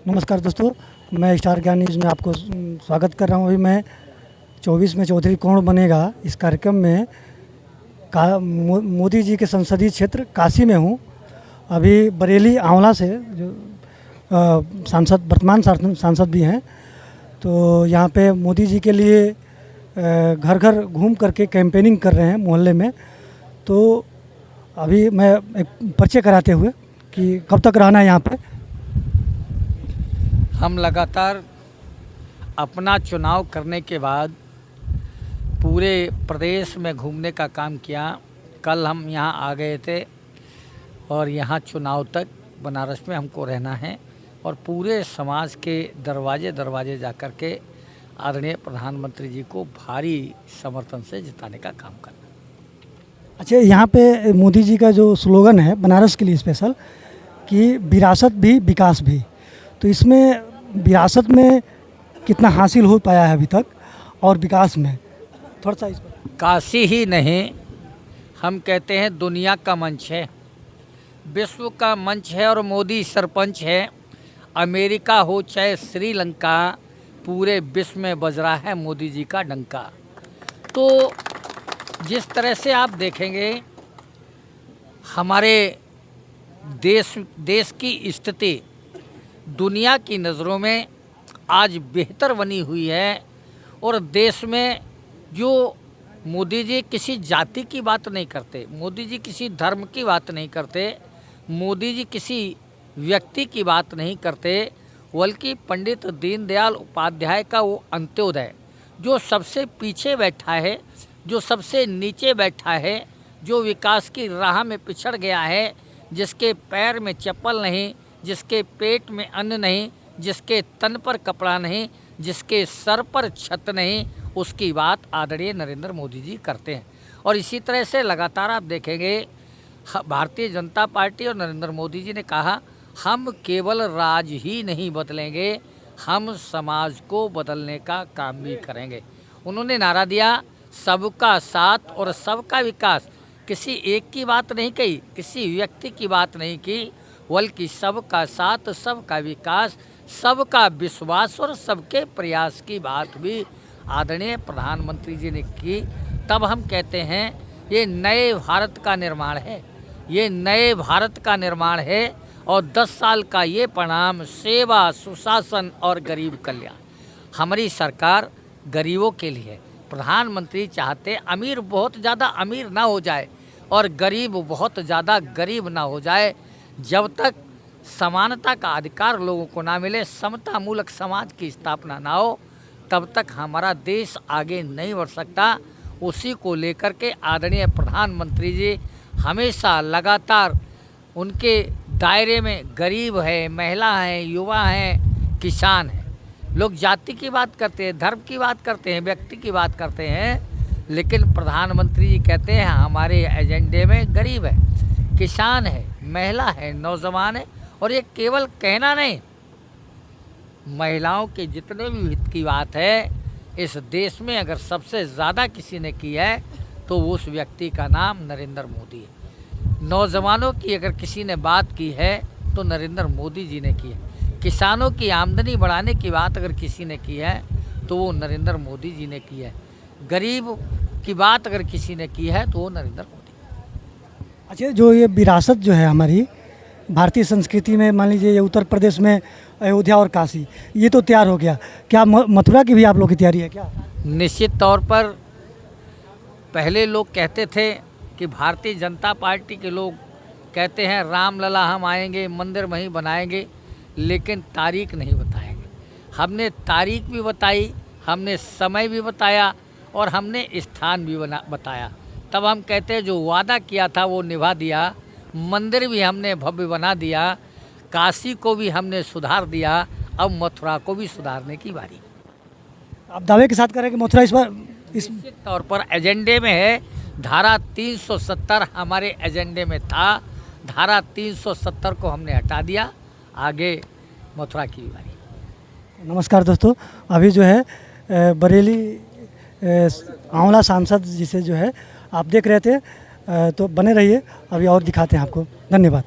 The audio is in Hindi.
नमस्कार दोस्तों, मैं स्टार ज्ञान न्यूज़ में आपको स्वागत कर रहा हूँ। अभी मैं 24 में चौधरी कौन बनेगा इस कार्यक्रम में मोदी जी के संसदीय क्षेत्र काशी में हूँ। अभी बरेली आंवला से जो सांसद वर्तमान सांसद भी हैं, तो यहाँ पे मोदी जी के लिए घर घर घूम करके कैंपेनिंग कर रहे हैं मोहल्ले में। तो अभी मैं एक परिचय कराते हुए कि कब तक रहना है यहाँ पे। हम लगातार अपना चुनाव करने के बाद पूरे प्रदेश में घूमने का काम किया। कल हम यहाँ आ गए थे और यहाँ चुनाव तक बनारस में हमको रहना है और पूरे समाज के दरवाजे दरवाजे जा कर के आदरणीय प्रधानमंत्री जी को भारी समर्थन से जिताने का काम करना। अच्छा, यहाँ पे मोदी जी का जो स्लोगन है बनारस के लिए स्पेशल कि विरासत भी विकास भी, तो इसमें विरासत में कितना हासिल हो पाया है अभी तक और विकास में थोड़ा सा इस पर। काशी ही नहीं, हम कहते हैं दुनिया का मंच है, विश्व का मंच है और मोदी सरपंच है। अमेरिका हो चाहे श्रीलंका, पूरे विश्व में बज रहा है मोदी जी का डंका। तो जिस तरह से आप देखेंगे हमारे देश की स्थिति दुनिया की नज़रों में आज बेहतर बनी हुई है और देश में जो मोदी जी किसी जाति की बात नहीं करते, मोदी जी किसी धर्म की बात नहीं करते, मोदी जी किसी व्यक्ति की बात नहीं करते, बल्कि पंडित दीनदयाल उपाध्याय का वो अंत्योदय जो सबसे पीछे बैठा है, जो सबसे नीचे बैठा है, जो विकास की राह में पिछड़ गया है, जिसके पैर में चप्पल नहीं, जिसके पेट में अन्न नहीं, जिसके तन पर कपड़ा नहीं, जिसके सर पर छत नहीं, उसकी बात आदरणीय नरेंद्र मोदी जी करते हैं। और इसी तरह से लगातार आप देखेंगे भारतीय जनता पार्टी और नरेंद्र मोदी जी ने कहा हम केवल राज ही नहीं बदलेंगे, हम समाज को बदलने का काम भी करेंगे। उन्होंने नारा दिया सबका साथ और सबका विकास। किसी एक की बात नहीं कही, किसी व्यक्ति की बात नहीं की, बल्कि सबका साथ, सबका विकास, सबका विश्वास और सबके प्रयास की बात भी आदरणीय प्रधानमंत्री जी ने की। तब हम कहते हैं ये नए भारत का निर्माण है, ये नए भारत का निर्माण है और 10 साल का ये परिणाम सेवा, सुशासन और गरीब कल्याण। हमारी सरकार गरीबों के लिए, प्रधानमंत्री चाहते अमीर बहुत ज़्यादा अमीर ना हो जाए और गरीब बहुत ज़्यादा गरीब ना हो जाए। जब तक समानता का अधिकार लोगों को ना मिले, समता मूलक समाज की स्थापना ना हो, तब तक हमारा देश आगे नहीं बढ़ सकता। उसी को लेकर के आदरणीय प्रधानमंत्री जी हमेशा लगातार उनके दायरे में गरीब है, महिला है, युवा हैं, किसान हैं। लोग जाति की बात करते हैं, धर्म की बात करते हैं, व्यक्ति की बात करते हैं, लेकिन प्रधानमंत्री जी कहते हैं हमारे एजेंडे में गरीब है, किसान है, महिला है, नौजवान है। और ये केवल कहना नहीं, महिलाओं के जितने भी हित की बात है इस देश में अगर सबसे ज़्यादा किसी ने की है तो उस व्यक्ति का नाम नरेंद्र मोदी है। नौजवानों की अगर किसी ने बात की है तो नरेंद्र मोदी जी ने की है। किसानों की आमदनी बढ़ाने की बात अगर किसी ने की है तो वो नरेंद्र मोदी जी ने की है। गरीब की बात अगर किसी ने की है तो वो नरेंद्र मोदी। अच्छा, जो ये विरासत जो है हमारी भारतीय संस्कृति में, मान लीजिए ये उत्तर प्रदेश में अयोध्या और काशी, ये तो तैयार हो गया, क्या मथुरा की भी आप लोग की तैयारी है क्या? निश्चित तौर पर पहले लोग कहते थे कि भारतीय जनता पार्टी के लोग कहते हैं रामलला हम आएंगे, मंदिर वहीं बनाएंगे, लेकिन तारीख नहीं बताएंगे। हमने तारीख भी बताई, हमने समय भी बताया और हमने स्थान भी बताया। तब हम कहते हैं जो वादा किया था वो निभा दिया। मंदिर भी हमने भव्य बना दिया, काशी को भी हमने सुधार दिया, अब मथुरा को भी सुधारने की बारी। आप दावे के साथ करें कि मथुरा इस बार निश्चित तौर पर एजेंडे में है। धारा 370 हमारे एजेंडे में था, धारा 370 को हमने हटा दिया, आगे मथुरा की बारी। नमस्कार दोस्तों, अभी जो है बरेली आंवला सांसद जिसे जो है आप देख रहे थे, तो बने रहिए, अभी और दिखाते हैं आपको। धन्यवाद।